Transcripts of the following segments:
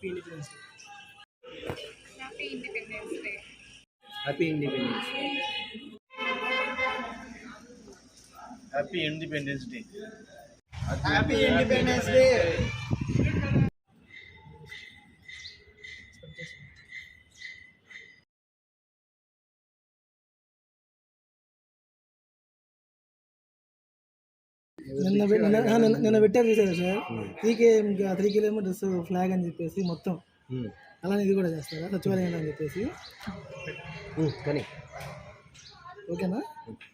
Independence Day. Happy Independence Day. Happy Independence Day. Happy Independence Day. Happy Independence Day. నిన్న పెట్టారు చూసారా sir 3 kilometres flag అని చెప్పేసి మొత్తం అలానే ఇది కూడా చేస్తారా సచివాలయం అని చెప్పేసి కానీ ఓకేనా ఓకే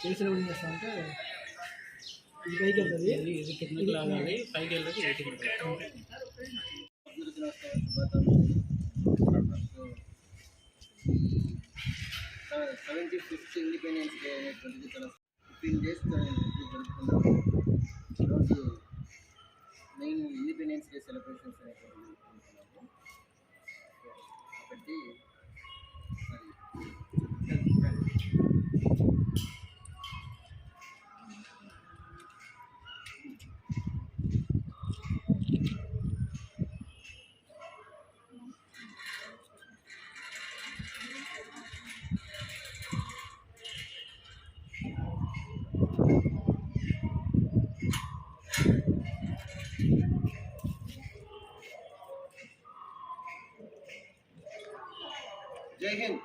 చేసినప్పుడు ఏం చేస్తామంటే ఇది పైకి వెళ్తుంది ఇది కిందకి లాగాలి పైకి వెళ్ళి వెయిటింగ్ 75th ఇండిపెండెన్స్ డే అనేటువంటిది చాలా 15 డేస్ జరుపుకున్నాము. ఈరోజు మెయిన్ ఇండిపెండెన్స్ డే సెలబ్రేషన్స్ అనేటువంటిది జరుపుకుంటున్నాము. కాబట్టి జై హింద్.